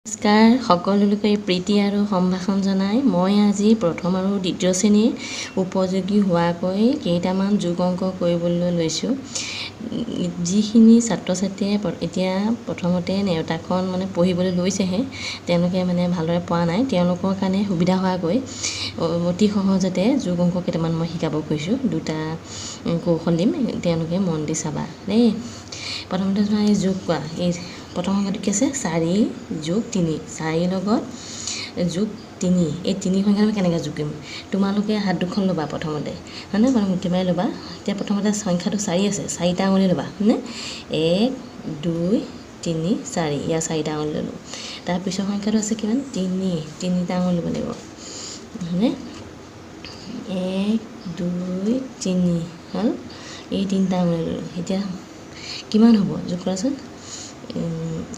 নমস্কাৰ সকলোকে প্ৰীতি আৰু সম্ভাষণ জনাই মই আজি প্ৰথম আৰু দ্বিতীয় শ্ৰেণীৰ উপযোগী হোৱাকৈ কেইটামান যোগ অংক কৰিবলৈ লৈছোঁ। যিখিনি ছাত্ৰ ছাত্ৰীয়ে এতিয়া প্ৰথমতে নেওতাখন পঢ়িবলৈ লৈছেহে, তেওঁলোকে ভালদৰে পোৱা নাই, তেওঁলোকৰ কাৰণে সুবিধা হোৱাকৈ অতি সহজতে যোগ অংক কেইটামান মই শিকাব খুজিছোঁ। দুটা কৌশল দিম, তেওঁলোকে মন দি চাবা দেই। প্ৰথমতে তোমাৰ এই যোগ কোৱা, এই প্ৰথম অংকটো কি আছে 4 যোগ 3, 4 লগত যোগ 3, এই 3 সংখ্যাটো আমি কেনেকৈ যোগ কৰিম? তোমালোকে হাত দুখন ল'বা প্ৰথমতে, হয়নে? মুঠি মাৰি ল'বা। এতিয়া প্ৰথমতে সংখ্যাটো 4 আছে, 4টা আঙুলি ল'বা, হয়নে? 1 2 3 4, ইয়াৰ 4টা আঙুলি ল'লোঁ। তাৰপিছৰ সংখ্যাটো আছে কিমান? 3, 3টা আঙুলি ল'ব লাগিব, হয়নে? 1 2 3 হ'ল, এই 3টা আঙুলি ল'লোঁ। এতিয়া কিমান হ'ব যোগ কৰাচোন?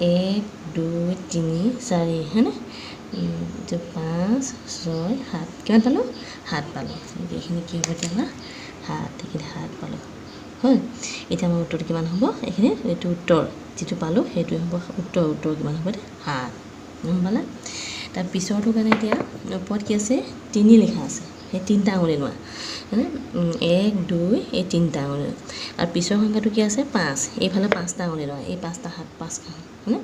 1 2 3 4, হয়নে? 5 6 7, কিমান পালোঁ? 7 পালোঁ। এইখিনি কি হ'ব এতিয়া আমাৰ? 7, এইখিনি 7 পালোঁ হ'ল। এতিয়া আমাৰ উত্তৰটো কিমান হ'ব? এইটো উত্তৰ যিটো পালোঁ সেইটোৱে হ'ব উত্তৰ। উত্তৰ কিমান হ'ব এতিয়া? 7, গম পালা? তাৰ পিছৰটোৰ কাৰণে এতিয়া ওপৰত কি আছে? 3 লিখা আছে, সেই 3টা আঙুলি লোৱা, হয়নে? 1 2, এই 3টা আঙুলি। আৰু পিছৰ সংখ্যাটো কি আছে? 5, এইফালে 5টা আঙুলি লোৱা, এই 5টা 7 5 হয়নে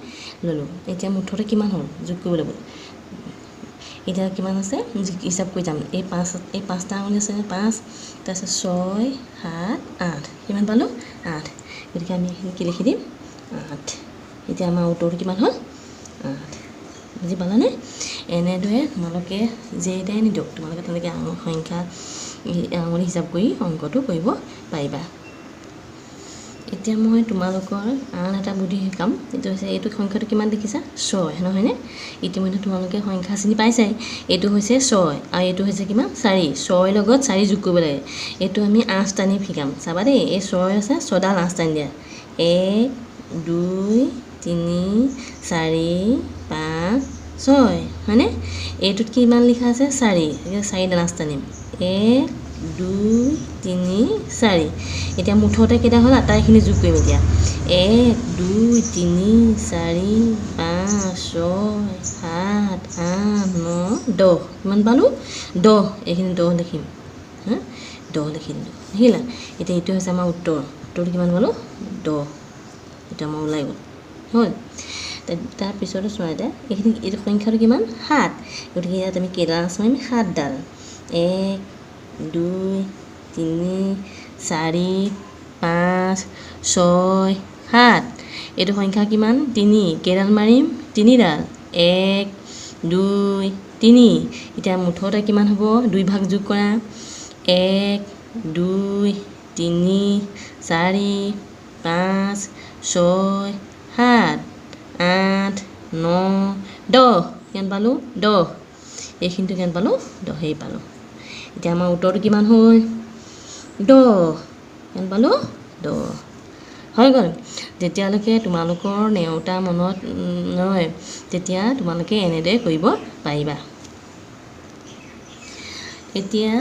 ল'লোঁ। এতিয়া মুঠতে কিমান হ'ল যোগ কৰিব লাগিব। এতিয়া কিমান আছে হিচাপ কৰি যাম। এই 5টা আঙুলি আছে, 5, তাৰপিছত 6 7 8, কিমান পালোঁ? 8। গতিকে আমি এইখিনি কি লিখি দিম? 8। এতিয়া আমাৰ উত্তৰটো কিমান হ'ল? 8। বুজি পালানে? এনেদৰে তোমালোকে যেইটাই নিদিয়ক, তোমালোকে তেনেকৈ সংখ্যা আঙুলি হিচাপ কৰি অংকটো কৰিব পাৰিবা। এতিয়া মই তোমালোকৰ আন এটা বুদ্ধি শিকাম। এইটো হৈছে, এইটো সংখ্যাটো কিমান দেখিছা? 6, নহয়নে? ইতিমধ্যে তোমালোকে সংখ্যা চিনি পাইছাই। এইটো হৈছে 6 আৰু এইটো হৈছে কিমান? 4। 6 লগত 4 যোগ কৰিব লাগে। এইটো আমি 8 টানি শিকাম, চাবা দেই। এই 6 আছে, 6ডাল 8 টানি দিয়া। 1 2 3 4 5 6, হয়নে? এইটোত কিমান লিখা আছে? 4, 4ডাল 8 টানিম। 1 2 3 4। এতিয়া মুঠতে কেইটা হ'ল? আটাইখিনি যোগ কৰিম এতিয়া। 1 2 3 4 5 6 7 8 9 10, কিমান পালোঁ? 10। এইখিনি 10 লিখিম, হা 10 লিখি দিলোঁ, দেখিলা? এতিয়া এইটো হৈছে আমাৰ উত্তৰ। উত্তৰটো কিমান পালোঁ? 10। এইটো আমাৰ ওলাই গ'ল, হ'ল। তাৰপিছতে চোৱা, এতিয়া এইটো সংখ্যাটো কিমান? 7। গতিকে ইয়াত আমি কেইডাল আঁচ মাৰিম? 7ডাল। 1 2 3 4 5 6 7। এইটো সংখ্যা কিমান? 3, কেইডাল মাৰিম? 3ডাল। 1 2 3। এতিয়া মুঠতে কিমান হ'ব? 2 ভাগ যোগ কৰা। 1 2 3 4 5 6 7 8 9 10, কিমান পালোঁ? 10। এইখিনিটো কিমান পালোঁ? 10 পালোঁ। এতিয়া আমাৰ উত্তৰটো কিমান হ'ল? 10, কিমান পালোঁ? 10 হৈ গ'ল। যেতিয়ালৈকে তোমালোকৰ নেওতা মনত নৰয়, তেতিয়া তোমালোকে এনেদৰে কৰিব পাৰিবা। এতিয়া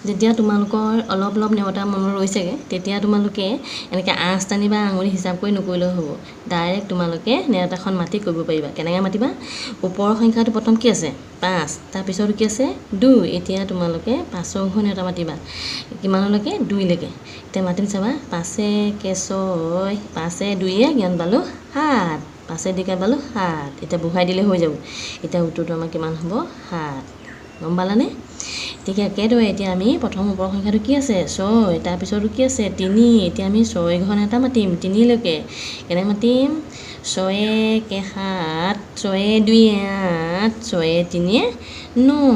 যেতিয়া তোমালোকৰ অলপ অলপ নেওতা মনত ৰৈছেগৈ, তেতিয়া তোমালোকে এনেকৈ 8 টানিবা, আঙুলি হিচাপ কৰি নকৰিলেও হ'ব। ডাইৰেক্ট তোমালোকে নেওতাখন মাতি কৰিব পাৰিবা। কেনেকৈ মাতিবা? ওপৰৰ সংখ্যাটো প্ৰথম কি আছে? 5, তাৰপিছতো কি আছে? 2। এতিয়া তোমালোকে 5ৰ ঘৰ নেওতা মাতিবা, কিমানলৈকে? 2লৈকে। এতিয়া মাতিম, চাবা। 5 একে 6, 5 2 কিমান পালোঁ? 7। 5 2 কিমান পালোঁ? 7। এতিয়া বহাই দিলে হৈ যাব। এতিয়া উত্তৰটো আমাৰ কিমান হ'ব? 7, গম পালানে? ঠিক একেদৰে এতিয়া আমি প্ৰথম ওপৰৰ সংখ্যাটো কি আছে? 6, তাৰপিছতো কি আছে? 3। এতিয়া আমি 6 ঘৰ নেওতা মাতিম 3লৈকে। কেনেকৈ মাতিম? 6 1 7, 6 2 8, 6 3 9,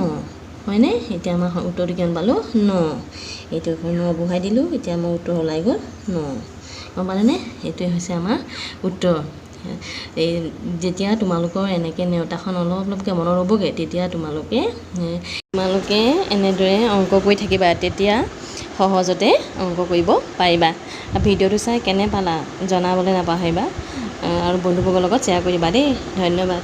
হয়নে? এতিয়া আমাৰ উত্তৰটো কিমান পালোঁ? 9। এইটো 9 বহাই দিলোঁ, এতিয়া আমাৰ উত্তৰ ওলাই গ'ল 9, গম পালেনে? এইটোৱে হৈছে আমাৰ উত্তৰ। এই যেতিয়া তোমালোকৰ এনেকৈ নেওতাখন অলপ অলপকৈ মনত ৰ'বগৈ, তেতিয়া তোমালোকে এনেদৰে অংক কৰি থাকিবা, তেতিয়া সহজতে অংক কৰিব পাৰিবা। ভিডিঅ'টো চাই কেনে পালা জনাবলৈ নাপাহৰিবা, আৰু বন্ধুবৰ্গৰ লগত শ্বেয়াৰ কৰিবা দেই। ধন্যবাদ।